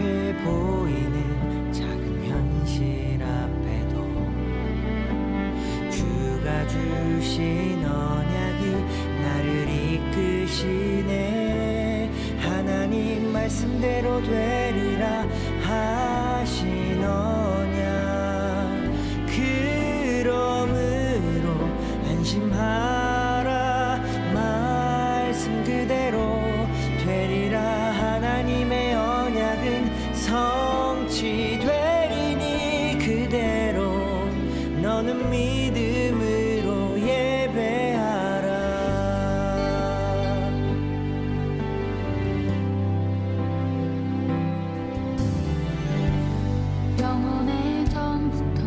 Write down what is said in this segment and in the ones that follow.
눈앞에 보이는 작은 현실 앞에도 주가 주신 언약이 나를 이끄시네. 하나님 말씀대로 되리라 하신 언약, 그러므로 안심하라. 말씀 그대로 되리라. 하나님의 언약은 성취되리니 그대로 너는 믿음으로 예배하라. 영원의 전부터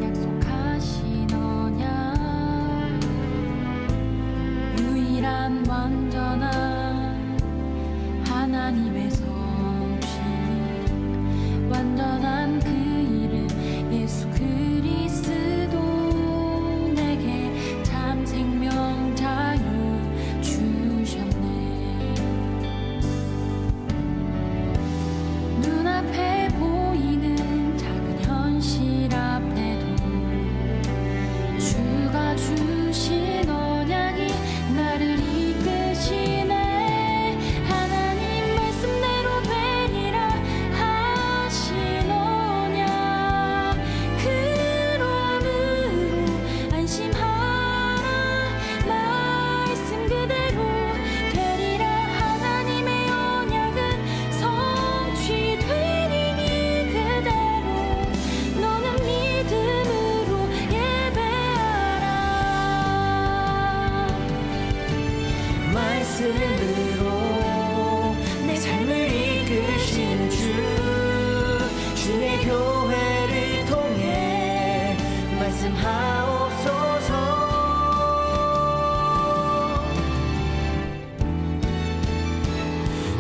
약속하신 언약, 유일한 완전한 하나님의 성취, 완전한 그 이름 예수 그리스도, 내게 참 생명 자유 주셨네. 눈앞에 보이는 작은 현실 앞에도 주가 주신 언약이 나를 이끄시네. 하나님 말씀대로 되리라 하신 언약, 그러므로 안심하라. 말씀 그대로 되리라. 하나님의 언약은 성취되리니 그대로 너는 믿음으로 예배하라. 말씀으로 내 삶을 이끄시는 주의 교회를 통해 말씀하옵소서.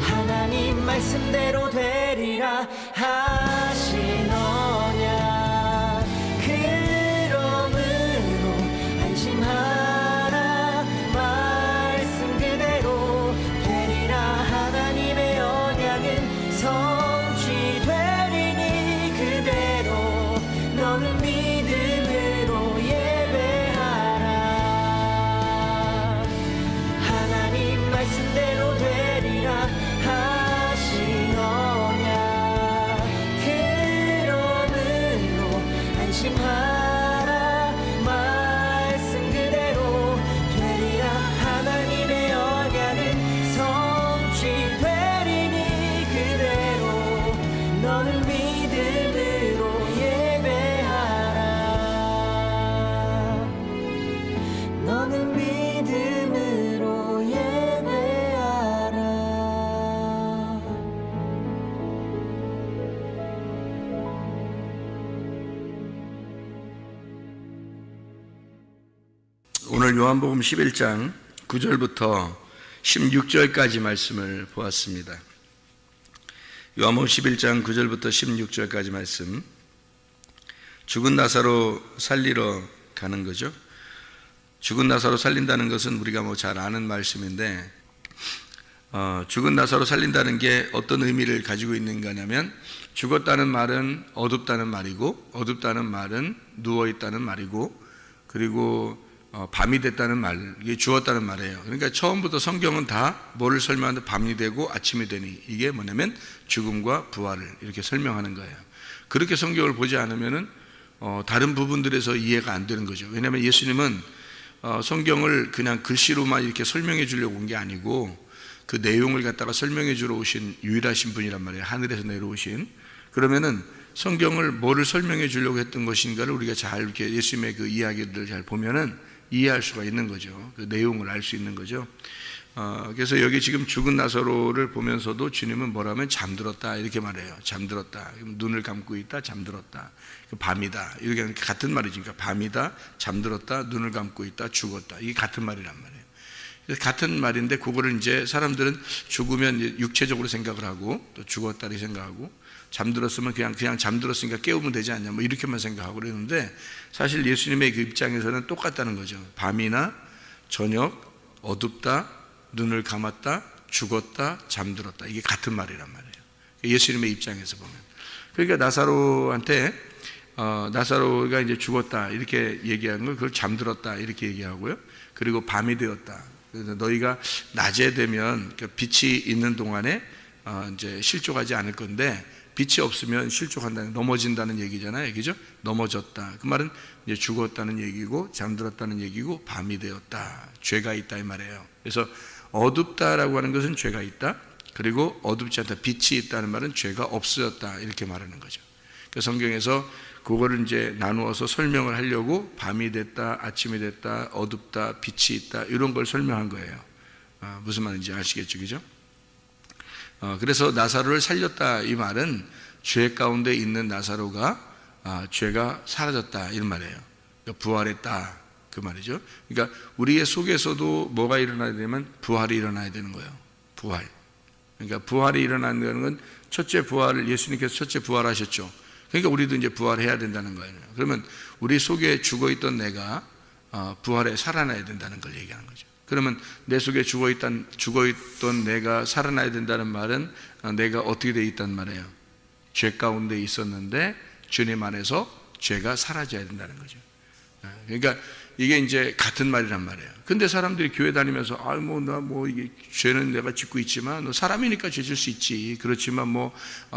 하나님 말씀대로 되리라 하신 언약, 그러므로 안심하라. 말씀 그대로 되리라. 하나님의 언약은 성취되리니 그대로 너는 믿음으로 예배하라. 하나님 말씀대로 되리라 하신 언약, 그러므로 안심하라. 말씀 그대로 되리라. 하나님의 언약은 성취되리니 그대로 너는 믿음으로 예배하라. 너는 믿음으로 예배하라. 오늘 요한복음 11장 9절부터 16절까지 말씀을 보았습니다. 요한복음 11장 9절부터 16절까지 말씀, 죽은 나사로 살리러 가는 거죠. 죽은 나사로 살린다는 것은 우리가 뭐 잘 아는 말씀인데, 죽은 나사로 살린다는 게 어떤 의미를 가지고 있는가 하면, 죽었다는 말은 어둡다는 말이고, 어둡다는 말은 누워있다는 말이고, 그리고 밤이 됐다는 말, 이게 죽었다는 말이에요. 그러니까 처음부터 성경은 다 뭐를 설명하는데 밤이 되고 아침이 되니, 이게 뭐냐면 죽음과 부활을 이렇게 설명하는 거예요. 그렇게 성경을 보지 않으면은 다른 부분들에서 이해가 안 되는 거죠. 왜냐하면 예수님은 성경을 그냥 글씨로만 이렇게 설명해 주려고 온 게 아니고 그 내용을 갖다가 설명해 주러 오신 유일하신 분이란 말이에요. 하늘에서 내려오신. 그러면은 성경을 뭐를 설명해 주려고 했던 것인가를 우리가 잘 이렇게 예수님의 그 이야기들을 잘 보면은 이해할 수가 있는 거죠. 그 내용을 알 수 있는 거죠. 그래서 여기 지금 죽은 나사로를 보면서도 주님은 뭐라면 잠들었다 이렇게 말해요. 잠들었다. 눈을 감고 있다. 잠들었다. 밤이다. 이렇게 같은 말이지. 그러니까 밤이다. 잠들었다. 눈을 감고 있다. 죽었다. 이게 같은 말이란 말이에요. 같은 말인데 그거를 이제 사람들은 죽으면 육체적으로 생각을 하고 또 죽었다 이렇게 생각하고 잠들었으면 그냥 잠들었으니까 깨우면 되지 않냐 뭐 이렇게만 생각하고 그러는데 사실 예수님의 그 입장에서는 똑같다는 거죠. 밤이나 저녁, 어둡다, 눈을 감았다, 죽었다, 잠들었다 이게 같은 말이란 말이에요. 예수님의 입장에서 보면. 그러니까 나사로한테 나사로가 이제 죽었다 이렇게 얘기하는 걸 그걸 잠들었다 이렇게 얘기하고요. 그리고 밤이 되었다. 그래서 너희가 낮에 되면 빛이 있는 동안에 이제 실족하지 않을 건데 빛이 없으면 실족한다는, 넘어진다는 얘기잖아요. 그죠? 넘어졌다. 그 말은 이제 죽었다는 얘기고 잠들었다는 얘기고 밤이 되었다. 죄가 있다 이 말이에요. 그래서 어둡다라고 하는 것은 죄가 있다. 그리고 어둡지 않다. 빛이 있다는 말은 죄가 없어졌다. 이렇게 말하는 거죠. 그래서 성경에서 그거를 이제 나누어서 설명을 하려고 밤이 됐다, 아침이 됐다, 어둡다, 빛이 있다 이런 걸 설명한 거예요. 무슨 말인지 아시겠죠, 그죠? 그래서 나사로를 살렸다 이 말은 죄 가운데 있는 나사로가 죄가 사라졌다 이런 말이에요. 그러니까 부활했다 그 말이죠. 그러니까 우리의 속에서도 뭐가 일어나야 되면 부활이 일어나야 되는 거예요. 부활. 그러니까 부활이 일어나는 건 첫째 부활을 예수님께서 첫째 부활하셨죠. 그러니까 우리도 이제 부활해야 된다는 거예요. 그러면 우리 속에 죽어있던 내가 부활해 살아나야 된다는 걸 얘기하는 거죠. 그러면 내 속에 죽어있던 내가 살아나야 된다는 말은 내가 어떻게 되어 있단 말이에요? 죄 가운데 있었는데 주님 안에서 죄가 사라져야 된다는 거죠. 그러니까 이게 이제 같은 말이란 말이에요. 근데 사람들이 교회 다니면서 이게 죄는 내가 짓고 있지만 너 사람이니까 죄 질 수 있지. 그렇지만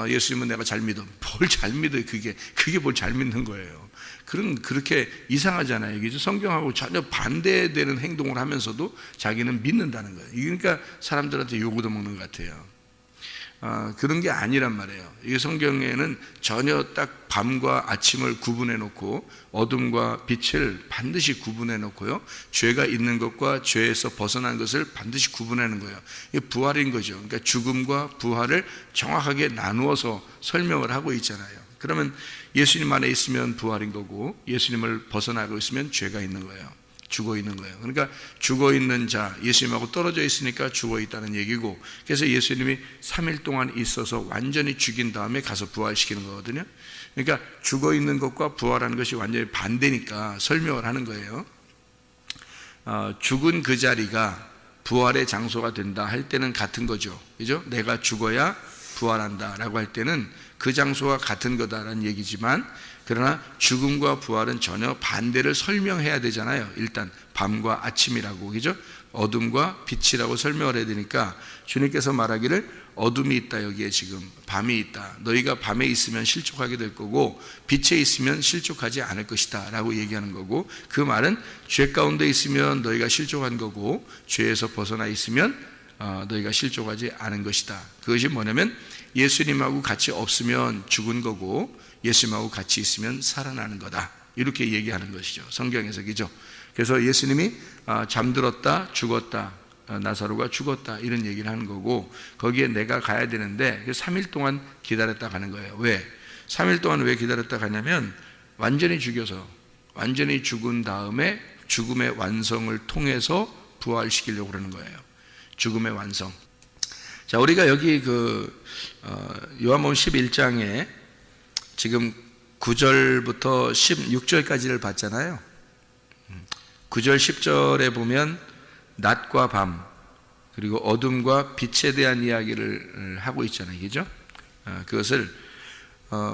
예수님은 내가 잘 믿어. 뭘 잘 믿어요? 그게 뭘 잘 믿는 거예요. 그렇게 이상하잖아요. 이게 성경하고 전혀 반대되는 행동을 하면서도 자기는 믿는다는 거예요. 그러니까 사람들한테 요구도 먹는 것 같아요. 그런 게 아니란 말이에요. 이게 성경에는 전혀 딱 밤과 아침을 구분해 놓고 어둠과 빛을 반드시 구분해 놓고요. 죄가 있는 것과 죄에서 벗어난 것을 반드시 구분하는 거예요. 이게 부활인 거죠. 그러니까 죽음과 부활을 정확하게 나누어서 설명을 하고 있잖아요. 그러면 예수님 안에 있으면 부활인 거고 예수님을 벗어나고 있으면 죄가 있는 거예요. 죽어 있는 거예요. 그러니까 죽어 있는 자, 예수님하고 떨어져 있으니까 죽어 있다는 얘기고, 그래서 예수님이 3일 동안 있어서 완전히 죽인 다음에 가서 부활시키는 거거든요. 그러니까 죽어 있는 것과 부활하는 것이 완전히 반대니까 설명을 하는 거예요. 죽은 그 자리가 부활의 장소가 된다 할 때는 같은 거죠. 그죠? 내가 죽어야 부활한다 라고 할 때는 그 장소와 같은 거다라는 얘기지만, 그러나 죽음과 부활은 전혀 반대를 설명해야 되잖아요. 일단 밤과 아침이라고, 그죠? 어둠과 빛이라고 설명을 해야 되니까 주님께서 말하기를 어둠이 있다, 여기에 지금 밤이 있다. 너희가 밤에 있으면 실족하게 될 거고 빛에 있으면 실족하지 않을 것이다 라고 얘기하는 거고, 그 말은 죄 가운데 있으면 너희가 실족한 거고 죄에서 벗어나 있으면 너희가 실족하지 않은 것이다. 그것이 뭐냐면 예수님하고 같이 없으면 죽은 거고 예수님하고 같이 있으면 살아나는 거다, 이렇게 얘기하는 것이죠, 성경에서. 그죠? 그래서 예수님이 잠들었다, 죽었다, 나사로가 죽었다 이런 얘기를 하는 거고, 거기에 내가 가야 되는데 3일 동안 기다렸다 가는 거예요. 왜? 3일 동안 왜 기다렸다 가냐면 완전히 죽여서 완전히 죽은 다음에 죽음의 완성을 통해서 부활시키려고 그러는 거예요. 죽음의 완성. 자, 우리가 여기 요한복음 11장에 지금 9절부터 16절까지를 봤잖아요. 9절 10절에 보면 낮과 밤 그리고 어둠과 빛에 대한 이야기를 하고 있잖아요. 그죠? 그것을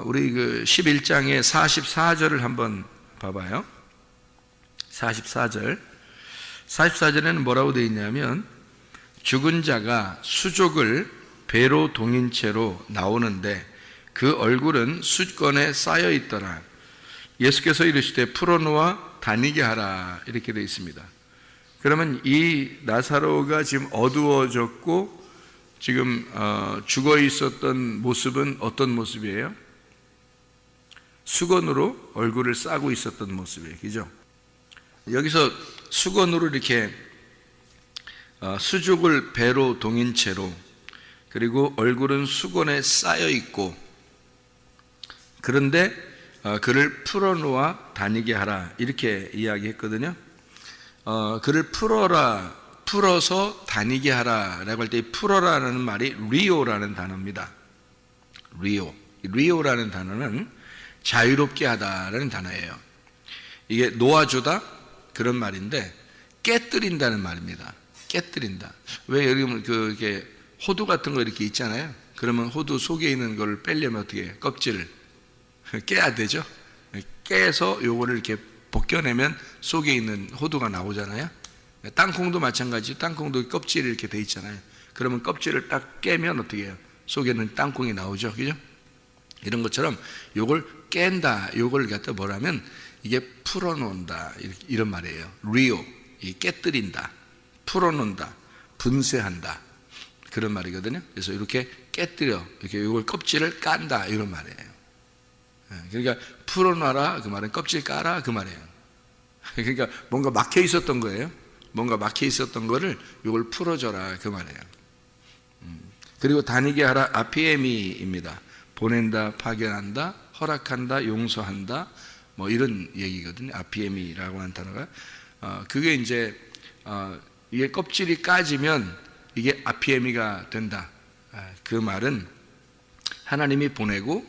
우리 11장의 44절을 한번 봐봐요. 44절에는 뭐라고 되어 있냐면, 죽은 자가 수족을 배로 동인 채로 나오는데 그 얼굴은 숫건에 쌓여 있더라. 예수께서 이르시되 풀어놓아 다니게 하라, 이렇게 되어 있습니다. 그러면 이 나사로가 지금 어두워졌고 지금 죽어 있었던 모습은 어떤 모습이에요? 수건으로 얼굴을 싸고 있었던 모습이에요. 그죠? 여기서 수건으로 이렇게 수족을 배로 동인 채로, 그리고 얼굴은 수건에 쌓여 있고, 그런데 그를 풀어놓아 다니게 하라, 이렇게 이야기했거든요. 그를 풀어서 다니게 하라 라고 할 때 풀어라는 말이 리오라는 단어입니다. 리오라는 단어는 자유롭게 하다라는 단어예요. 이게 놓아주다 그런 말인데 깨뜨린다는 말입니다. 깨뜨린다. 왜 여러분 이렇게 호두 같은 거 이렇게 있잖아요. 그러면 호두 속에 있는 걸 빼려면 어떻게 해요? 껍질을 깨야 되죠. 깨서 요거를 이렇게 벗겨내면 속에 있는 호두가 나오잖아요. 땅콩도 마찬가지. 땅콩도 껍질이 이렇게 돼 있잖아요. 그러면 껍질을 딱 깨면 어떻게 해요? 속에는 땅콩이 나오죠. 그죠? 이런 것처럼 요걸 깬다. 요걸 갖다 뭐라면 이게 풀어놓는다. 이런 말이에요. 리오. 깨뜨린다. 풀어놓는다. 분쇄한다. 그런 말이거든요. 그래서 이렇게 깨뜨려. 이렇게 요걸 껍질을 깐다. 이런 말이에요. 그러니까 풀어놔라. 그 말은 껍질 까라. 그 말이에요. 그러니까 뭔가 막혀 있었던 거예요. 뭔가 막혀 있었던 거를 요걸 풀어줘라. 그 말이에요. 그리고 다니게 하라. 아피에미입니다. 보낸다, 파견한다, 허락한다, 용서한다, 뭐 이런 얘기거든요. 아피에미라고 하는 단어가 그게 이제 이게 껍질이 까지면 이게 아피에미가 된다. 그 말은 하나님이 보내고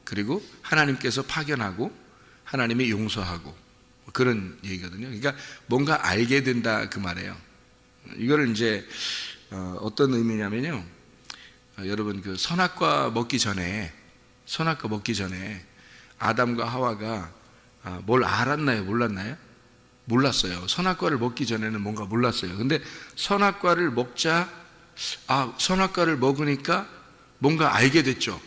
그리고 하나님께서 파견하고 하나님이 용서하고 그런 얘기거든요. 그러니까 뭔가 알게 된다 그 말이에요. 이거를 이제 어떤 의미냐면요. 여러분 그 선악과 먹기 전에 아담과 하와가 뭘 알았나요? 몰랐나요? 몰랐어요. 선악과를 먹기 전에는 뭔가 몰랐어요. 근데 선악과를 먹자 선악과를 먹으니까 뭔가 알게 됐죠.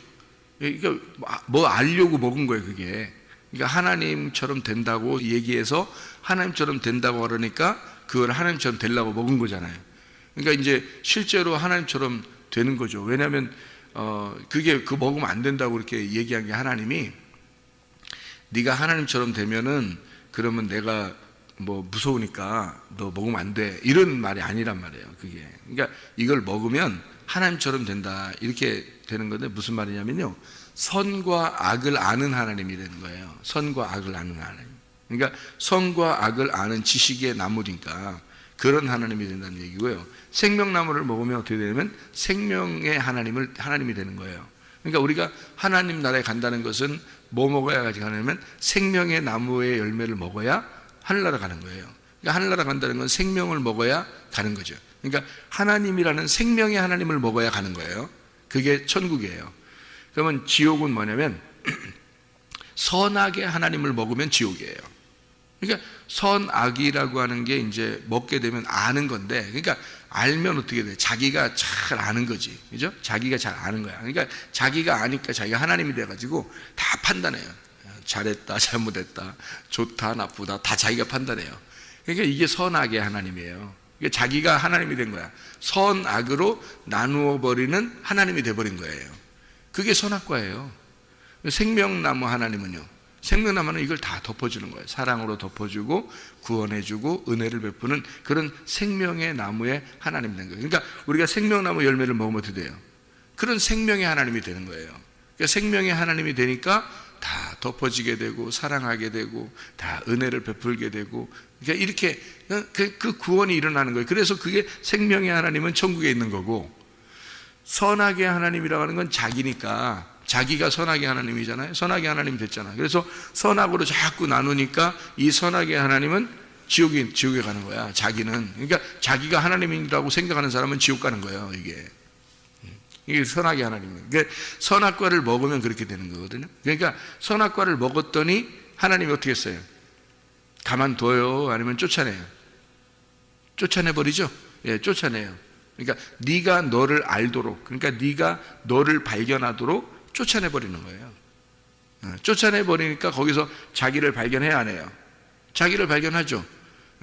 그러니까 뭐 알려고 먹은 거예요, 그게. 그러니까 하나님처럼 된다고 얘기해서 하나님처럼 된다고 그러니까 그걸 하나님처럼 되려고 먹은 거잖아요. 그러니까 이제 실제로 하나님처럼 되는 거죠. 왜냐하면 그게 그 먹으면 안 된다고 이렇게 얘기한 게 하나님이 네가 하나님처럼 되면은 그러면 내가 뭐 무서우니까 너 먹으면 안 돼 이런 말이 아니란 말이에요. 그게 그러니까 이걸 먹으면 하나님처럼 된다 이렇게 되는 건데 무슨 말이냐면요. 선과 악을 아는 하나님이 되는 거예요. 선과 악을 아는 하나님. 그러니까 선과 악을 아는 지식의 나무니까 그런 하나님이 된다는 얘기고요. 생명나무를 먹으면 어떻게 되냐면 생명의 하나님이 되는 거예요. 그러니까 우리가 하나님 나라에 간다는 것은 뭐 먹어야 가냐면 생명의 나무의 열매를 먹어야 하늘나라 가는 거예요. 그러니까 하늘나라 간다는 건 생명을 먹어야 가는 거죠. 그러니까 하나님이라는 생명의 하나님을 먹어야 가는 거예요. 그게 천국이에요. 그러면 지옥은 뭐냐면 선악의 하나님을 먹으면 지옥이에요. 그러니까 선악이라고 하는 게 이제 먹게 되면 아는 건데, 그러니까 알면 어떻게 돼? 자기가 잘 아는 거지, 그죠? 자기가 잘 아는 거야. 그러니까 자기가 아니까 자기가 하나님이 돼가지고 다 판단해요. 잘했다, 잘못했다, 좋다, 나쁘다, 다 자기가 판단해요. 그러니까 이게 선악의 하나님이에요. 그러니까 자기가 하나님이 된 거야. 선악으로 나누어 버리는 하나님이 돼버린 거예요. 그게 선악과예요. 생명나무 하나님은요. 생명나무는 이걸 다 덮어주는 거예요. 사랑으로 덮어주고 구원해주고 은혜를 베푸는 그런 생명의 나무의 하나님이 된 거예요. 그러니까 우리가 생명나무 열매를 먹으면 어떻게 돼요? 그런 생명의 하나님이 되는 거예요. 그러니까 생명의 하나님이 되니까 다 덮어지게 되고 사랑하게 되고 다 은혜를 베풀게 되고 그러니까 이렇게 그 구원이 일어나는 거예요. 그래서 그게 생명의 하나님은 천국에 있는 거고 선악의 하나님이라고 하는 건 자기니까 자기가 선악의 하나님이잖아요. 선악의 하나님이 됐잖아요. 그래서 선악으로 자꾸 나누니까 이 선악의 하나님은 지옥에 가는 거야. 자기는. 그러니까 자기가 하나님이라고 생각하는 사람은 지옥 가는 거예요. 이게 선악의 하나님이에요. 그러니까 선악과를 먹으면 그렇게 되는 거거든요. 그러니까 선악과를 먹었더니 하나님이 어떻게 했어요? 가만둬요? 아니면 쫓아내요? 쫓아내버리죠? 예, 쫓아내요. 그러니까 네가 너를 알도록, 그러니까 네가 너를 발견하도록 쫓아내버리는 거예요. 쫓아내버리니까 거기서 자기를 발견해야 안 해요? 자기를 발견하죠.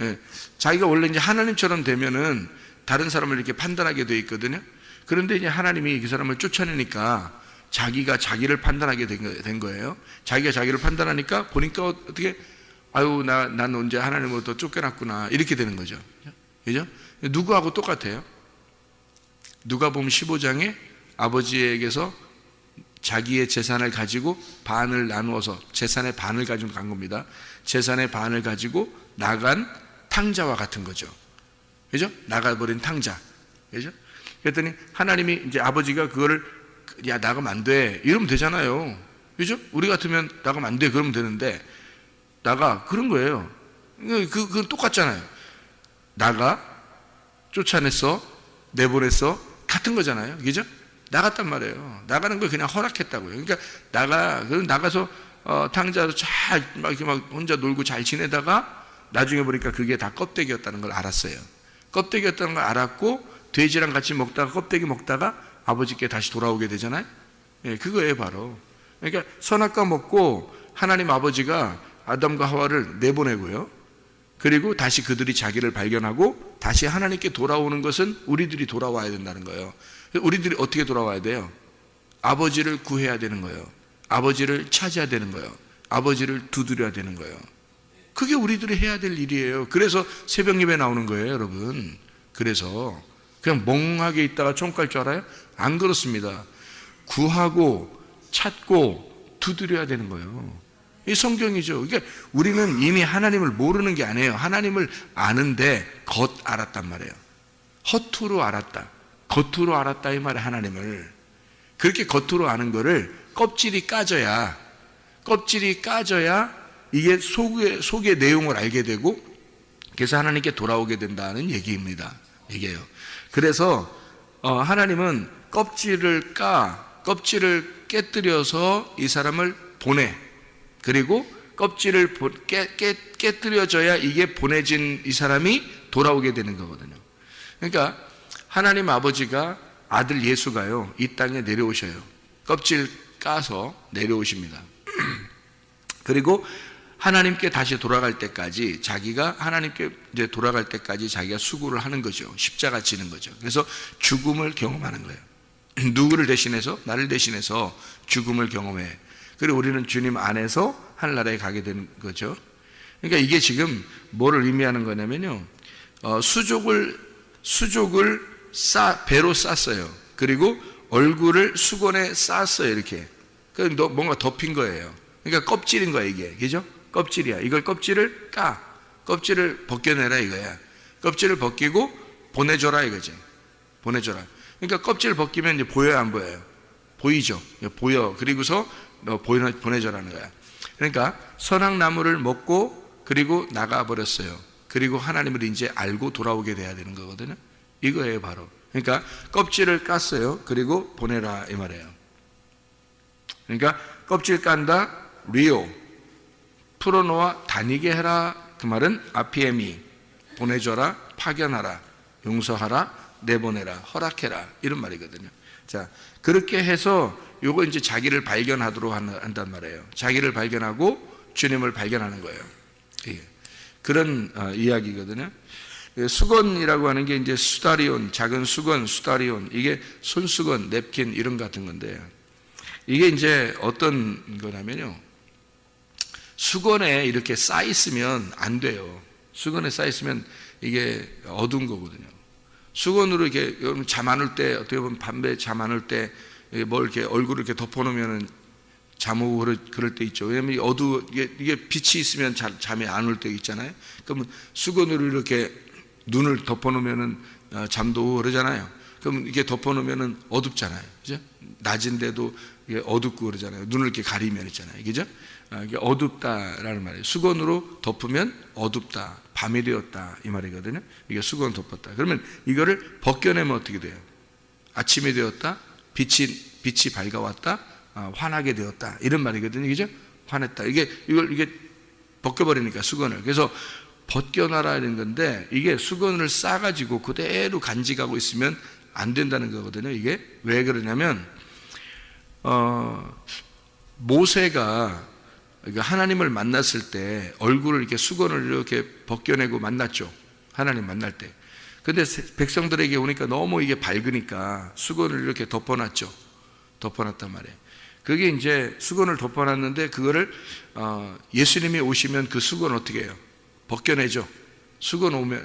예, 자기가 원래 이제 하나님처럼 되면은 다른 사람을 이렇게 판단하게 돼 있거든요. 그런데 이제 하나님이 그 사람을 쫓아내니까 자기가 자기를 판단하게 된 거예요. 자기가 자기를 판단하니까 보니까 어떻게 아유 난 언제 하나님으로부터 쫓겨났구나 이렇게 되는 거죠. 그죠? 누구하고 똑같아요? 누가복음 15장에 아버지에게서 자기의 재산을 가지고 반을 나누어서 재산의 반을 가지고 간 겁니다. 재산의 반을 가지고 나간 탕자와 같은 거죠. 그죠? 나가버린 탕자. 그죠? 그랬더니 하나님이 이제 아버지가 그거를 야 나가면 안 돼 이러면 되잖아요. 그죠? 우리 같으면 나가면 안 돼 그러면 되는데 나가 그런 거예요. 그건 똑같잖아요. 나가 쫓아냈어 내보냈어 같은 거잖아요. 그죠? 나갔단 말이에요. 나가는 걸 그냥 허락했다고요. 그러니까 나가서 탕자로 잘 막 이렇게 막 혼자 놀고 잘 지내다가 나중에 보니까 그게 다 껍데기였다는 걸 알았어요. 껍데기였다는 걸 알았고 돼지랑 같이 먹다가 껍데기 먹다가 아버지께 다시 돌아오게 되잖아요. 예, 그거예요 바로. 그러니까 선악과 먹고 하나님 아버지가 아담과 하와를 내보내고요. 그리고 다시 그들이 자기를 발견하고 다시 하나님께 돌아오는 것은 우리들이 돌아와야 된다는 거예요. 우리들이 어떻게 돌아와야 돼요? 아버지를 구해야 되는 거예요. 아버지를 찾아야 되는 거예요. 아버지를 두드려야 되는 거예요. 그게 우리들이 해야 될 일이에요. 그래서 새벽 예배 나오는 거예요, 여러분. 그래서 그냥 멍하게 있다가 총 깔 줄 알아요? 안 그렇습니다. 구하고 찾고 두드려야 되는 거예요. 이 성경이죠. 그러니까 우리는 이미 하나님을 모르는 게 아니에요. 하나님을 아는데 겉 알았단 말이에요. 허투루 알았다. 겉으로 알았다 이 말이에요. 하나님을. 그렇게 겉으로 아는 거를 껍질이 까져야 이게 속의 내용을 알게 되고 그래서 하나님께 돌아오게 된다는 얘기입니다. 얘기예요. 그래서 하나님은 껍질을 깨뜨려서 이 사람을 보내. 그리고 껍질을 깨뜨려져야 이게 보내진 이 사람이 돌아오게 되는 거거든요. 그러니까 하나님 아버지가 아들 예수가요 이 땅에 내려오셔요. 껍질 까서 내려오십니다. 그리고 하나님께 다시 돌아갈 때까지 자기가 하나님께 이제 돌아갈 때까지 자기가 수고를 하는 거죠. 십자가 지는 거죠. 그래서 죽음을 경험하는 거예요. 누구를 대신해서? 나를 대신해서 죽음을 경험해. 그리고 우리는 주님 안에서 하늘나라에 가게 되는 거죠. 그러니까 이게 지금 뭐를 의미하는 거냐면요. 수족을 배로 쌌어요. 그리고 얼굴을 수건에 쌌어요. 이렇게. 그러니까 뭔가 덮인 거예요. 그러니까 껍질인 거야 이게. 그죠? 껍질이야. 이걸 껍질을 껍질을 벗겨내라 이거야. 껍질을 벗기고 보내줘라 이거지. 보내줘라. 그러니까 껍질을 벗기면 이제 보여요, 안 보여요? 보이죠? 보여. 그리고서 보내줘라는 거야. 그러니까 선악나무를 먹고 그리고 나가버렸어요. 그리고 하나님을 이제 알고 돌아오게 돼야 되는 거거든요. 이거예요, 바로. 그러니까 껍질을 깠어요. 그리고 보내라 이 말이에요. 그러니까 껍질 깐다, 리오. 풀어놓아 다니게 해라. 그 말은 아피에미. 보내줘라, 파견하라, 용서하라, 내보내라, 허락해라 이런 말이거든요. 자, 그렇게 해서 요거 이제 자기를 발견하도록 한단 말이에요. 자기를 발견하고 주님을 발견하는 거예요. 예. 그런 이야기거든요. 수건이라고 하는 게 이제 수다리온, 작은 수건, 수다리온, 이게 손수건, 냅킨 이런 같은 건데 이게 이제 어떤 거냐면요. 수건에 이렇게 쌓여 있으면 안 돼요. 수건에 쌓여 있으면 이게 어두운 거거든요. 수건으로 이렇게 여러분 잠 안 올 때 어떻게 보면 밤에 잠 안 올 때 뭘 이렇게 얼굴을 이렇게 덮어놓으면은 잠 오고 그럴 때 있죠. 왜냐면 이게 빛이 있으면 잠이 안 올 때 있잖아요. 그러면 수건으로 이렇게 눈을 덮어놓으면은 잠도 오고 그러잖아요. 그럼 이렇게 덮어놓으면은 어둡잖아요. 그죠? 낮인데도 이게 어둡고 그러잖아요. 눈을 이렇게 가리면 있잖아요. 그죠? 이게 어둡다라는 말이에요. 수건으로 덮으면 어둡다, 밤이 되었다 이 말이거든요. 이게 수건 덮었다. 그러면 이거를 벗겨내면 어떻게 돼요? 아침이 되었다, 빛이 밝아왔다, 환하게 되었다 이런 말이거든요. 그죠? 환했다. 이게 벗겨버리니까 수건을. 그래서 벗겨놔라는 건데 이게 수건을 싸가지고 그대로 간직하고 있으면 안 된다는 거거든요. 이게 왜 그러냐면 모세가 하나님을 만났을 때 얼굴을 이렇게 수건을 이렇게 벗겨내고 만났죠. 하나님 만날 때. 근데 백성들에게 오니까 너무 이게 밝으니까 수건을 이렇게 덮어놨죠. 덮어놨단 말이에요. 그게 이제 수건을 덮어놨는데 그거를 예수님이 오시면 그 수건 어떻게 해요? 벗겨내죠.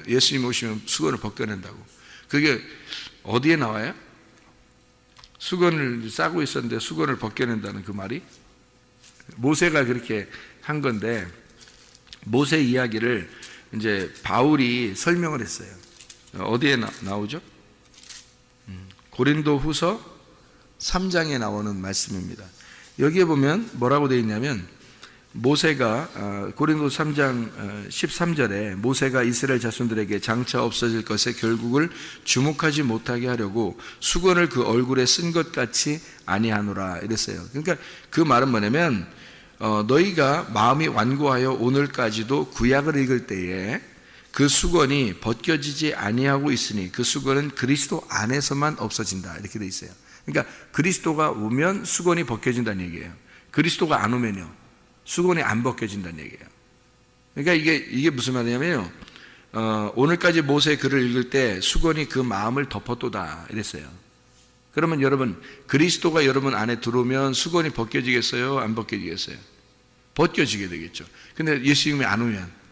예수님이 오시면 수건을 벗겨낸다고. 그게 어디에 나와요? 수건을 싸고 있었는데 수건을 벗겨낸다는 그 말이 모세가 그렇게 한 건데 모세 이야기를 이제 바울이 설명을 했어요. 어디에 나오죠? 고린도 후서 3장에 나오는 말씀입니다. 여기에 보면 뭐라고 되어 있냐면 모세가 고린도서 3장 13절에 모세가 이스라엘 자손들에게 장차 없어질 것에 결국을 주목하지 못하게 하려고 수건을 그 얼굴에 쓴 것 같이 아니하노라 이랬어요. 그러니까 그 말은 뭐냐면 너희가 마음이 완고하여 오늘까지도 구약을 읽을 때에 그 수건이 벗겨지지 아니하고 있으니 그 수건은 그리스도 안에서만 없어진다 이렇게 돼 있어요. 그러니까 그리스도가 오면 수건이 벗겨진다는 얘기예요. 그리스도가 안 오면요 수건이 안 벗겨진다는 얘기예요. 그러니까 이게 무슨 말이냐면요 오늘까지 모세의 글을 읽을 때 수건이 그 마음을 덮었도다 이랬어요. 그러면 여러분 그리스도가 여러분 안에 들어오면 수건이 벗겨지겠어요? 안 벗겨지겠어요? 벗겨지게 되겠죠. 근데 예수님이 안 오면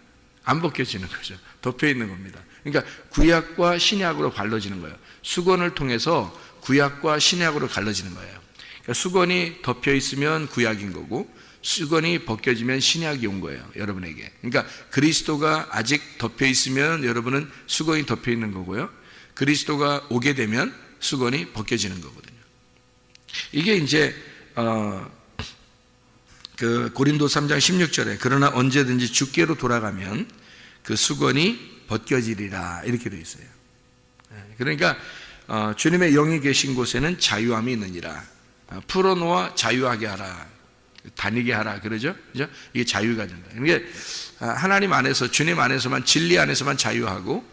안 벗겨지는 거죠. 덮여 있는 겁니다. 그러니까 구약과 신약으로 갈라지는 거예요. 수건을 통해서 구약과 신약으로 갈라지는 거예요. 그러니까 수건이 덮여 있으면 구약인 거고 수건이 벗겨지면 신약이 온 거예요. 여러분에게. 그러니까 그리스도가 아직 덮여 있으면 여러분은 수건이 덮여 있는 거고요. 그리스도가 오게 되면 수건이 벗겨지는 거거든요. 이게 이제 그 고린도 3장 16절에 그러나 언제든지 주께로 돌아가면 그 수건이 벗겨지리라 이렇게 되어 있어요. 그러니까 주님의 영이 계신 곳에는 자유함이 있느니라. 풀어놓아 자유하게 하라. 다니게 하라 그러죠? 그죠? 이게 자유가 된다. 이게 하나님 안에서 주님 안에서만 진리 안에서만 자유하고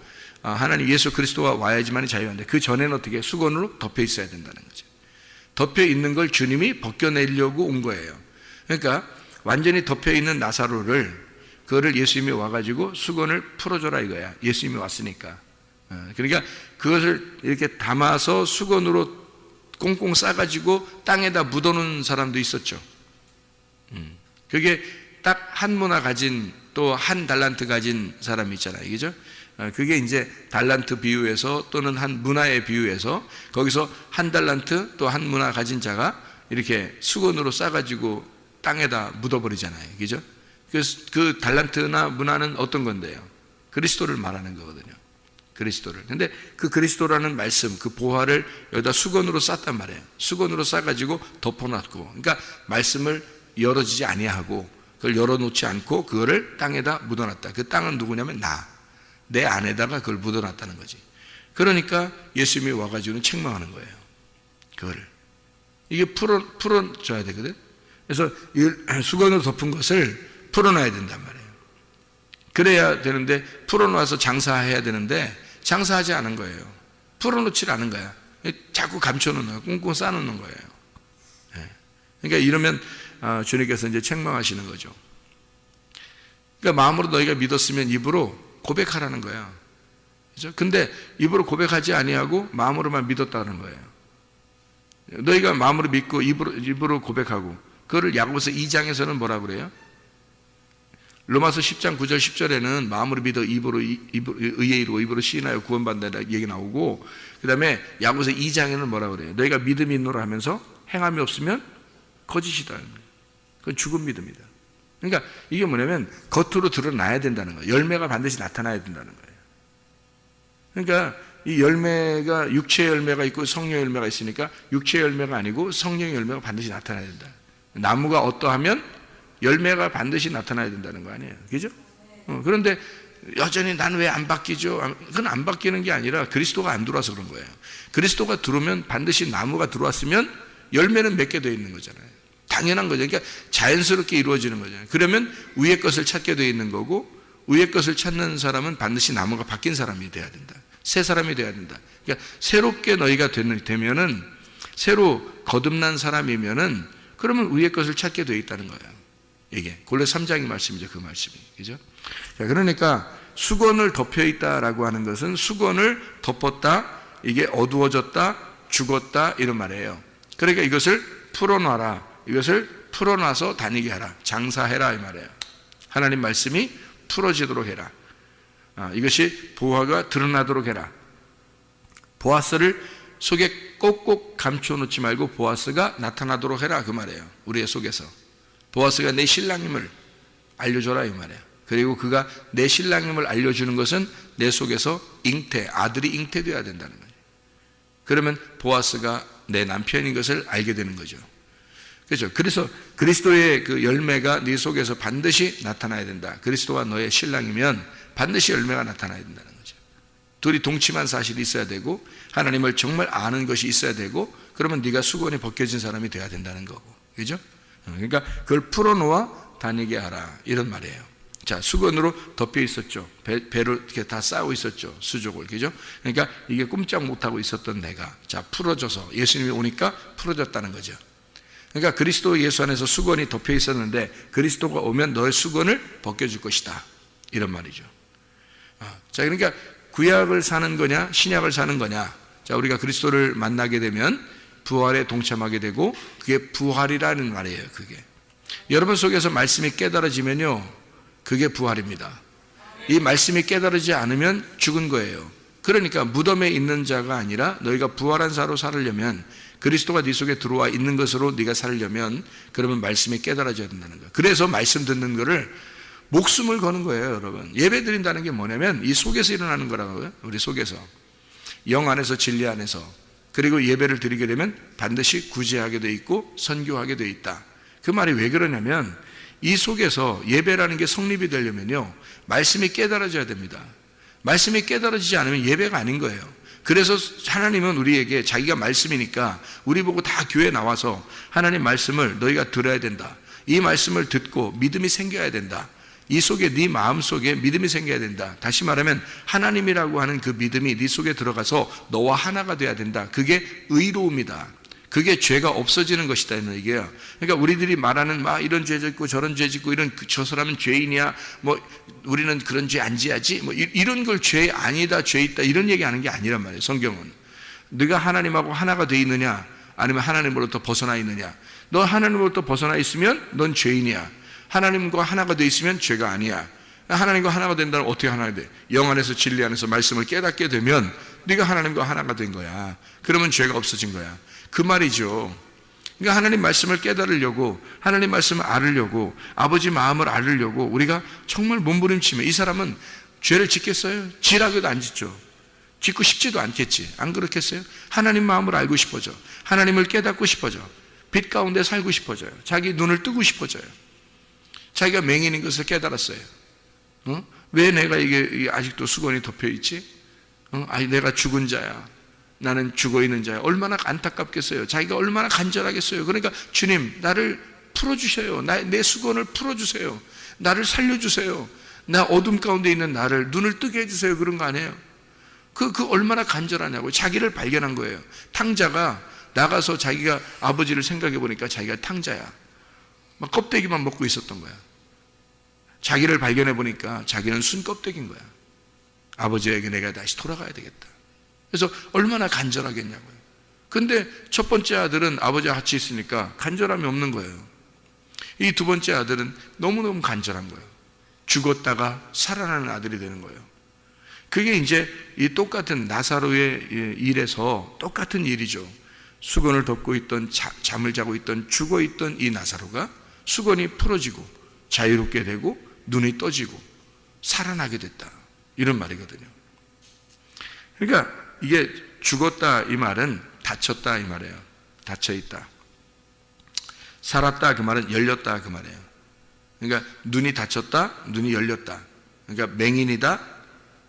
하나님 예수 그리스도가 와야지만이 자유한데 그 전에는 어떻게 수건으로 덮여 있어야 된다는 거죠. 덮여 있는 걸 주님이 벗겨내려고 온 거예요. 그러니까 완전히 덮여 있는 나사로를 그거를 예수님이 와가지고 수건을 풀어줘라 이거야. 예수님이 왔으니까. 그러니까 그것을 이렇게 담아서 수건으로 꽁꽁 싸가지고 땅에다 묻어놓은 사람도 있었죠. 그게 딱 한 문화 가진 또 한 달란트 가진 사람이 있잖아요. 그죠? 그게 이제 달란트 비유에서 또는 한 문화에 비유해서 거기서 한 달란트 또 한 문화 가진 자가 이렇게 수건으로 싸가지고 땅에다 묻어버리잖아요. 그죠? 그 달란트나 문화는 어떤 건데요? 그리스도를 말하는 거거든요. 그리스도를. 근데 그 그리스도라는 말씀, 그 보화를 여기다 수건으로 쌌단 말이에요. 수건으로 싸가지고 덮어놨고. 그러니까 말씀을 열어지지 아니하고 그걸 열어놓지 않고 그거를 땅에다 묻어놨다. 그 땅은 누구냐면 내 안에다가 그걸 묻어놨다는 거지. 그러니까 예수님이 와가지고는 책망하는 거예요. 그거를. 이게 풀어줘야 되거든. 그래서 수건으로 덮은 것을 풀어놔야 된단 말이에요. 그래야 되는데 풀어놔서 장사해야 되는데 장사하지 않은 거예요. 풀어놓지 않은 거야. 자꾸 감춰놓는 거예요. 꽁꽁 싸놓는 거예요. 그러니까 이러면 주님께서 이제 책망하시는 거죠. 그러니까 마음으로 너희가 믿었으면 입으로 고백하라는 거야. 그죠? 근데 입으로 고백하지 아니하고 마음으로만 믿었다는 거예요. 너희가 마음으로 믿고 입으로 고백하고 그거를 야고보서 2장에서는 뭐라고 그래요? 로마서 10장 9절 10절에는 마음으로 믿어 입으로 의에 이르고 입으로 시인하여 구원받는다 얘기 나오고 그 다음에 야고보서 2장에는 뭐라고 그래요? 너희가 믿음이 있노라 하면서 행함이 없으면 거짓이다. 그건 죽은 믿음이다. 그러니까 이게 뭐냐면 겉으로 드러나야 된다는 거예요. 열매가 반드시 나타나야 된다는 거예요. 그러니까 이 열매가 육체의 열매가 있고 성령의 열매가 있으니까 육체의 열매가 아니고 성령의 열매가 반드시 나타나야 된다. 나무가 어떠하면 열매가 반드시 나타나야 된다는 거 아니에요. 그죠? 그런데 여전히 나는 왜 안 바뀌죠? 그건 안 바뀌는 게 아니라 그리스도가 안 들어와서 그런 거예요. 그리스도가 들어오면 반드시 나무가 들어왔으면 열매는 맺게 되어 있는 거잖아요. 당연한 거죠. 그러니까 자연스럽게 이루어지는 거잖아요. 그러면 위의 것을 찾게 되어 있는 거고 위의 것을 찾는 사람은 반드시 나무가 바뀐 사람이 돼야 된다. 새 사람이 돼야 된다. 그러니까 새롭게 너희가 되면은 새로 거듭난 사람이면은 그러면 위의 것을 찾게 되어 있다는 거예요. 이게 골로 3장의 말씀이죠. 그 말씀이. 그죠? 그러니까 수건을 덮여 있다라고 하는 것은 수건을 덮었다, 이게 어두워졌다, 죽었다 이런 말이에요. 그러니까 이것을 풀어놔라. 이것을 풀어놔서 다니게 하라. 장사해라 이 말이에요. 하나님 말씀이 풀어지도록 해라. 이것이 보화가 드러나도록 해라. 보아스를 속에 꼭꼭 감춰놓지 말고 보아스가 나타나도록 해라 그 말이에요. 우리의 속에서. 보아스가 내 신랑임을 알려줘라 이 말이에요. 그리고 그가 내 신랑임을 알려주는 것은 내 속에서 아들이 잉태되어야 된다는 거예요. 그러면 보아스가 내 남편인 것을 알게 되는 거죠. 그렇죠? 그래서 그리스도의 그 열매가 네 속에서 반드시 나타나야 된다. 그리스도가 너의 신랑이면 반드시 열매가 나타나야 된다는 거죠. 둘이 동침한 사실이 있어야 되고 하나님을 정말 아는 것이 있어야 되고 그러면 네가 수건이 벗겨진 사람이 돼야 된다는 거고, 그죠? 그러니까 그걸 풀어놓아 다니게 하라 이런 말이에요. 자, 수건으로 덮여 있었죠. 배로 이렇게 다 싸고 있었죠. 수족을, 그죠? 그러니까 이게 꼼짝 못하고 있었던 내가 자 풀어져서 예수님이 오니까 풀어졌다는 거죠. 그러니까 그리스도 예수 안에서 수건이 덮여 있었는데 그리스도가 오면 너의 수건을 벗겨줄 것이다 이런 말이죠. 자, 그러니까 구약을 사는 거냐 신약을 사는 거냐. 자, 우리가 그리스도를 만나게 되면 부활에 동참하게 되고 그게 부활이라는 말이에요. 그게 여러분 속에서 말씀이 깨달아지면요 그게 부활입니다. 이 말씀이 깨달아지지 않으면 죽은 거예요. 그러니까 무덤에 있는 자가 아니라 너희가 부활한 자로 살으려면 그리스도가 네 속에 들어와 있는 것으로 네가 살려면 그러면 말씀이 깨달아져야 된다는 거예요. 그래서 말씀 듣는 거를 목숨을 거는 거예요. 여러분, 예배 드린다는 게 뭐냐면 이 속에서 일어나는 거라고요. 우리 속에서 영 안에서 진리 안에서. 그리고 예배를 드리게 되면 반드시 구제하게 돼 있고 선교하게 돼 있다. 그 말이 왜 그러냐면 이 속에서 예배라는 게 성립이 되려면요 말씀이 깨달아져야 됩니다. 말씀이 깨달아지지 않으면 예배가 아닌 거예요. 그래서 하나님은 우리에게 자기가 말씀이니까 우리 보고 다 교회 나와서 하나님 말씀을 너희가 들어야 된다. 이 말씀을 듣고 믿음이 생겨야 된다. 이 속에 네 마음 속에 믿음이 생겨야 된다. 다시 말하면 하나님이라고 하는 그 믿음이 네 속에 들어가서 너와 하나가 돼야 된다. 그게 의로움이다. 그게 죄가 없어지는 것이다 이런 얘기예요. 그러니까 우리들이 말하는 막 이런 죄 짓고 저런 죄 짓고 이런 저 사람은 죄인이야. 뭐 우리는 그런 죄 안 지야지. 뭐 이런 걸 죄 아니다, 죄 있다 이런 얘기하는 게 아니란 말이에요. 성경은 네가 하나님하고 하나가 돼 있느냐, 아니면 하나님으로부터 벗어나 있느냐. 너 하나님으로부터 벗어나 있으면 넌 죄인이야. 하나님과 하나가 돼 있으면 죄가 아니야. 하나님과 하나가 된다면 어떻게 하나가 돼? 영 안에서 진리 안에서 말씀을 깨닫게 되면 네가 하나님과 하나가 된 거야. 그러면 죄가 없어진 거야. 그 말이죠. 그러니까 하나님 말씀을 깨달으려고, 하나님 말씀을 알으려고, 아버지 마음을 알으려고 우리가 정말 몸부림치면 이 사람은 죄를 짓겠어요? 지라고도 안 짓죠. 짓고 싶지도 않겠지. 안 그렇겠어요? 하나님 마음을 알고 싶어져. 하나님을 깨닫고 싶어져. 빛 가운데 살고 싶어져요. 자기 눈을 뜨고 싶어져요. 자기가 맹인인 것을 깨달았어요. 왜 내가 이게 아직도 수건이 덮여 있지? 아니 내가 죽은 자야. 나는 죽어있는 자야. 얼마나 안타깝겠어요. 자기가 얼마나 간절하겠어요. 그러니까 주님 나를 풀어주세요. 내 수건을 풀어주세요. 나를 살려주세요. 나 어둠 가운데 있는 나를 눈을 뜨게 해주세요. 그런 거 아니에요. 그 얼마나 간절하냐고. 자기를 발견한 거예요. 탕자가 나가서 자기가 아버지를 생각해 보니까 자기가 탕자야. 막 껍데기만 먹고 있었던 거야. 자기를 발견해 보니까 자기는 순 껍데기인 거야. 아버지에게 내가 다시 돌아가야 되겠다. 그래서 얼마나 간절하겠냐고요. 근데 첫 번째 아들은 아버지와 같이 있으니까 간절함이 없는 거예요. 이 두 번째 아들은 너무너무 간절한 거예요. 죽었다가 살아나는 아들이 되는 거예요. 그게 이제 이 똑같은 나사로의 일에서 똑같은 일이죠. 수건을 덮고 있던 잠을 자고 있던 죽어 있던 이 나사로가 수건이 풀어지고 자유롭게 되고 눈이 떠지고 살아나게 됐다. 이런 말이거든요. 그러니까 이게 죽었다 이 말은 닫혔다 이 말이에요. 닫혀 있다. 살았다 그 말은 열렸다 그 말이에요. 그러니까 눈이 닫혔다, 눈이 열렸다. 그러니까 맹인이다,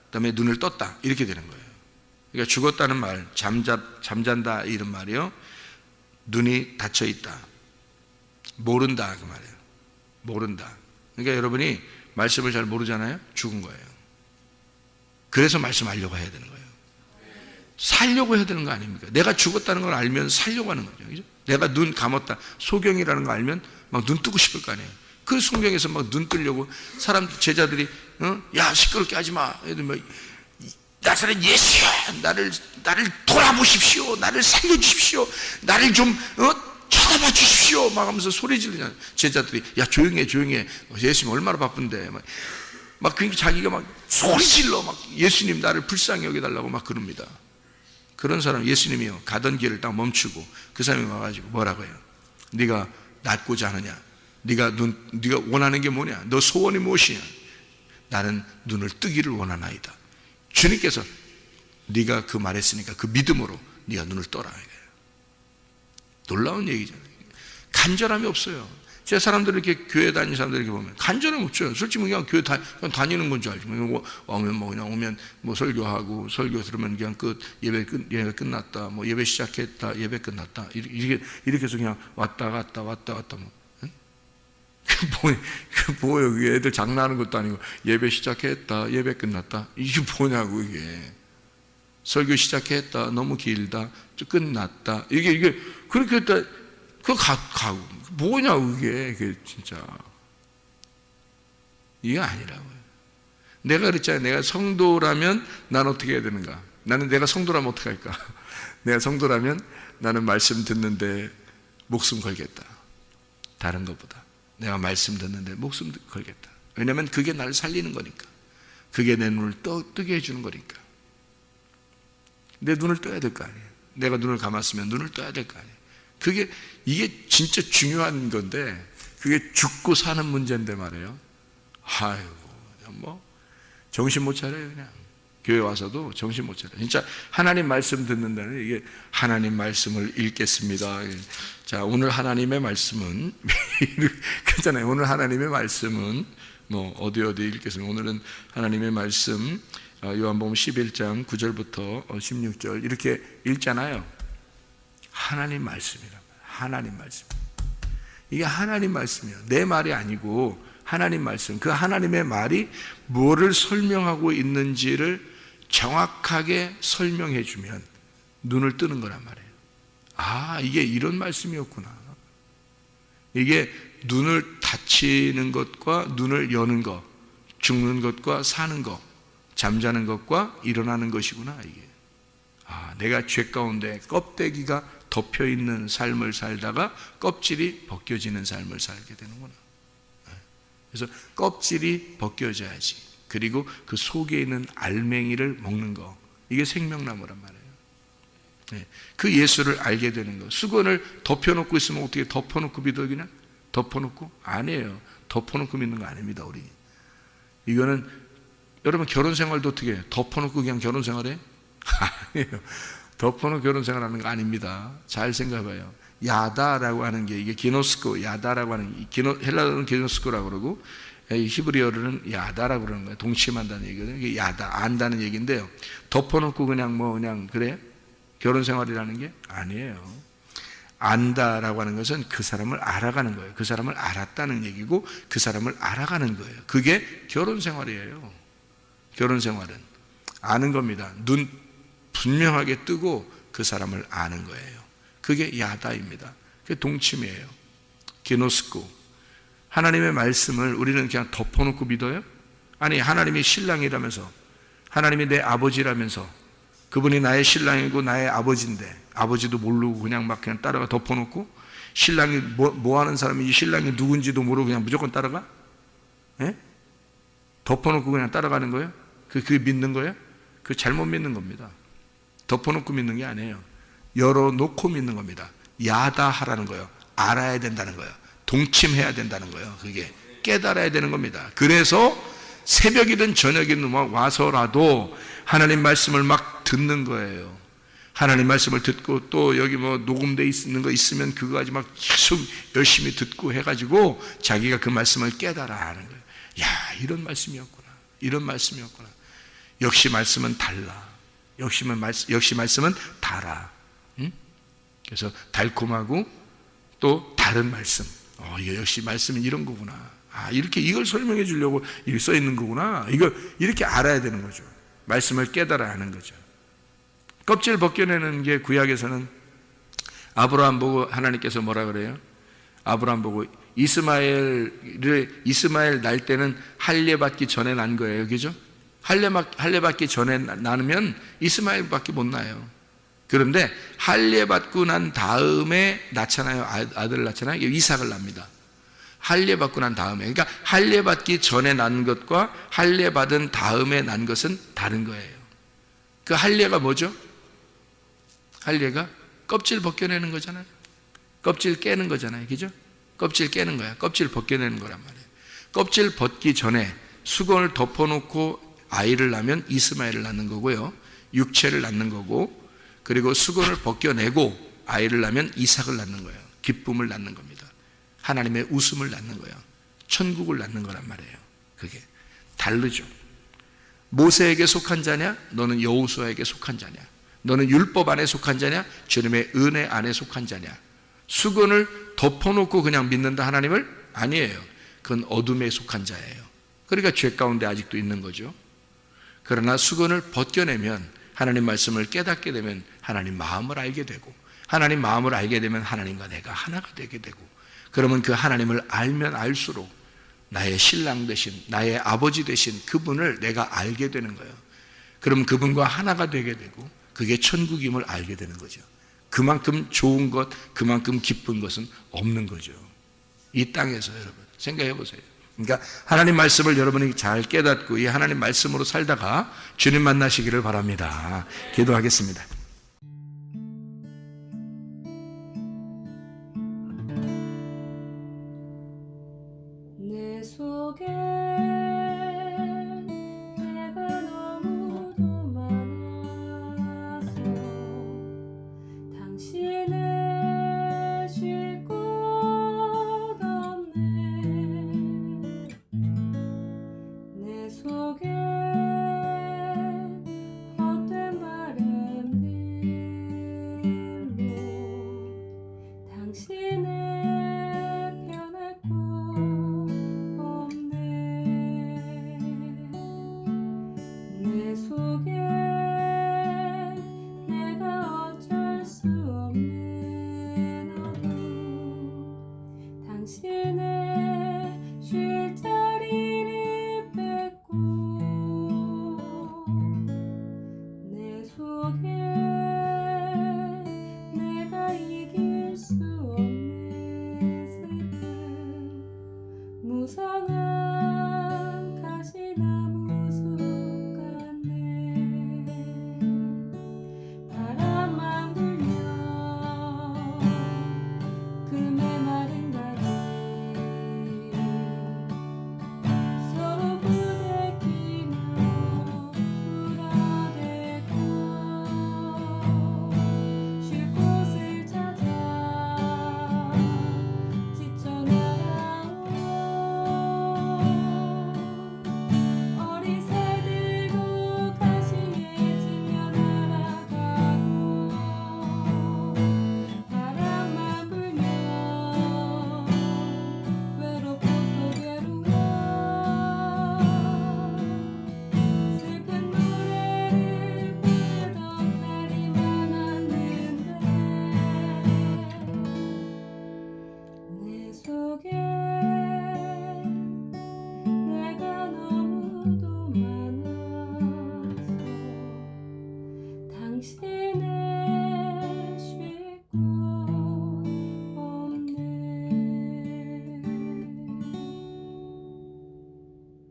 그다음에 눈을 떴다 이렇게 되는 거예요. 그러니까 죽었다는 말, 잠잔다 이런 말이요. 눈이 닫혀 있다, 모른다 그 말이에요. 모른다. 그러니까 여러분이 말씀을 잘 모르잖아요. 죽은 거예요. 그래서 말씀하려고 해야 되는 거예요. 살려고 해야 되는 거 아닙니까? 내가 죽었다는 걸 알면 살려고 하는 거죠. 그죠? 내가 눈 감았다, 소경이라는 거 알면 막 눈 뜨고 싶을 거 아니에요. 그 소경에서 막 눈 뜨려고 사람 제자들이 야 시끄럽게 하지 마. 나사렛 예수야, 나를 돌아보십시오, 나를 살려주십시오, 나를 좀 쳐다봐 주십시오 막 하면서 소리 지르냐. 제자들이 야 조용해 예수님 얼마나 바쁜데 막 그러니까 자기가 막 소리 질러 막 예수님 나를 불쌍히 여겨달라고 막 그럽니다. 그런 사람 예수님이요 가던 길을 딱 멈추고 그 사람이 와가지고 뭐라고 해요? 네가 낫고자 하느냐? 네가 원하는 게 뭐냐? 너 소원이 무엇이냐? 나는 눈을 뜨기를 원하나이다. 주님께서 네가 그 말했으니까 그 믿음으로 네가 눈을 떠라. 놀라운 얘기잖아요. 간절함이 없어요. 제 사람들 이렇게 교회 다니는 사람들 이렇게 보면 간절함 없죠. 솔직히 그냥 교회 그냥 다니는 건 줄 알죠. 오면 뭐 그냥 오면 뭐 설교하고 설교 들으면 그냥 예배 끝났다. 뭐 예배 시작했다. 예배 끝났다. 이렇게 해서 그냥 왔다 갔다 뭐. 응? 뭐예요? 그게 애들 장난하는 것도 아니고 예배 시작했다. 예배 끝났다. 이게 뭐냐고 이게. 설교 시작했다. 너무 길다. 끝났다. 이게 그렇게 했다. 그거 가고 뭐냐고 이게 진짜 이게 아니라고요. 내가 그랬잖아요. 내가 성도라면 난 어떻게 해야 되는가? 나는 내가 성도라면 어떻게 할까? 내가 성도라면 나는 말씀 듣는데 목숨 걸겠다. 다른 것보다 내가 말씀 듣는데 목숨 걸겠다. 왜냐하면 그게 나를 살리는 거니까. 그게 내 눈을 뜨게 해주는 거니까. 내 눈을 떠야 될 거 아니에요. 내가 눈을 감았으면 눈을 떠야 될 거 아니에요. 이게 진짜 중요한 건데, 그게 죽고 사는 문제인데 말이에요. 아이고, 뭐, 정신 못 차려요, 그냥. 교회 와서도 정신 못 차려요. 진짜 하나님 말씀 듣는다는 이게 하나님 말씀을 읽겠습니다. 자, 오늘 하나님의 말씀은, 그렇잖아요. 오늘 하나님의 말씀은, 뭐, 어디 읽겠습니다. 오늘은 하나님의 말씀, 요한복음 11장 9절부터 16절, 이렇게 읽잖아요. 하나님 말씀이란 말이에요. 하나님 말씀. 이게 하나님 말씀이에요. 내 말이 아니고 하나님 말씀. 그 하나님의 말이 뭐를 설명하고 있는지를 정확하게 설명해 주면 눈을 뜨는 거란 말이에요. 아, 이게 이런 말씀이었구나. 이게 눈을 닫히는 것과 눈을 여는 것, 죽는 것과 사는 것, 잠자는 것과 일어나는 것이구나, 이게. 아, 내가 죄 가운데 껍데기가 덮여 있는 삶을 살다가 껍질이 벗겨지는 삶을 살게 되는구나. 그래서 껍질이 벗겨져야지. 그리고 그 속에 있는 알맹이를 먹는 거. 이게 생명나무란 말이에요. 그 예수를 알게 되는 거. 수건을 덮여놓고 있으면 어떻게 덮어놓고 믿어 그냥? 덮어놓고? 아니에요. 덮어놓고 믿는 거 아닙니다, 우리. 이거는 여러분 결혼 생활도 어떻게 해요? 덮어놓고 그냥 결혼 생활해? 아니에요. 덮어놓고 결혼 생활하는 거 아닙니다. 잘 생각해봐요. 야다라고 하는 게 이게 기노스코, 야다라고 하는 헬라어는 기노스코라고 그러고 히브리어로는 야다라고 그러는 거예요. 동침한다는 얘기거든요. 이게 야다, 안다는 얘기인데요. 덮어놓고 그냥 그래? 결혼 생활이라는 게 아니에요. 안다라고 하는 것은 그 사람을 알아가는 거예요. 그 사람을 알았다는 얘기고 그 사람을 알아가는 거예요. 그게 결혼 생활이에요. 결혼 생활은 아는 겁니다. 눈 분명하게 뜨고 그 사람을 아는 거예요. 그게 야다입니다. 그게 동침이에요. 기노스코. 하나님의 말씀을 우리는 그냥 덮어놓고 믿어요? 아니, 하나님이 신랑이라면서, 하나님이 내 아버지라면서, 그분이 나의 신랑이고 나의 아버지인데 아버지도 모르고 그냥 막 그냥 따라가 덮어놓고, 신랑이 뭐 하는 사람인지 신랑이 누군지도 모르고 그냥 무조건 따라가? 예? 덮어놓고 그냥 따라가는 거예요? 그게 믿는 거예요? 그 잘못 믿는 겁니다. 덮어놓고 믿는 게 아니에요. 열어놓고 믿는 겁니다. 야다하라는 거예요. 알아야 된다는 거예요. 동침해야 된다는 거예요. 그게 깨달아야 되는 겁니다. 그래서 새벽이든 저녁이든 와서라도 하나님 말씀을 막 듣는 거예요. 하나님 말씀을 듣고 또 여기 뭐 녹음돼 있는 거 있으면 그거 가지고 막 계속 열심히 듣고 해가지고 자기가 그 말씀을 깨달아 하는 거예요. 야, 이런 말씀이었구나. 이런 말씀이었구나. 역시 말씀은 달라. 역시 말씀은 달아. 응? 그래서 달콤하고 또 다른 말씀. 역시 말씀은 이런 거구나. 아, 이렇게 이걸 설명해 주려고 이렇게 써 있는 거구나. 이거 이렇게 알아야 되는 거죠. 말씀을 깨달아야 하는 거죠. 껍질 벗겨내는 게 구약에서는 아브라함 보고 하나님께서 뭐라 그래요? 아브라함 보고 이스마엘 날 때는 할례 받기 전에 난 거예요. 그죠? 할례 받기 전에 나면 이스마엘밖에 못 나요. 그런데 할례 받고 난 다음에 낳잖아요. 아들을 낳잖아요. 이삭을 납니다. 할례 받고 난 다음에. 그러니까 할례 받기 전에 난 것과 할례 받은 다음에 난 것은 다른 거예요. 그 할례가 뭐죠? 할례가 껍질 벗겨내는 거잖아요. 껍질 깨는 거잖아요. 그죠? 껍질 깨는 거야. 껍질 벗겨내는 거란 말이에요. 껍질 벗기 전에 수건을 덮어놓고 아이를 낳으면 이스마엘을 낳는 거고요. 육체를 낳는 거고, 그리고 수건을 벗겨내고 아이를 낳으면 이삭을 낳는 거예요. 기쁨을 낳는 겁니다. 하나님의 웃음을 낳는 거예요. 천국을 낳는 거란 말이에요. 그게 다르죠. 모세에게 속한 자냐? 너는 여호수아에게 속한 자냐? 너는 율법 안에 속한 자냐? 주님의 은혜 안에 속한 자냐? 수건을 덮어놓고 그냥 믿는다 하나님을? 아니에요. 그건 어둠에 속한 자예요. 그러니까 죄 가운데 아직도 있는 거죠. 그러나 수건을 벗겨내면 하나님 말씀을 깨닫게 되면 하나님 마음을 알게 되고, 하나님 마음을 알게 되면 하나님과 내가 하나가 되게 되고, 그러면 그 하나님을 알면 알수록 나의 신랑 되신, 나의 아버지 되신 그분을 내가 알게 되는 거예요. 그럼 그분과 하나가 되게 되고 그게 천국임을 알게 되는 거죠. 그만큼 좋은 것, 그만큼 기쁜 것은 없는 거죠. 이 땅에서. 여러분 생각해 보세요. 그러니까 하나님 말씀을 여러분이 잘 깨닫고 이 하나님 말씀으로 살다가 주님 만나시기를 바랍니다. 기도하겠습니다. 내 속에 내가 너무도 많아서 당신을 쉴 곳 없네. 내 속에 헛된 바램들로 당신을 변할 곳 없네. 내 속에 내가 어쩔 수 없는 어둠 당신을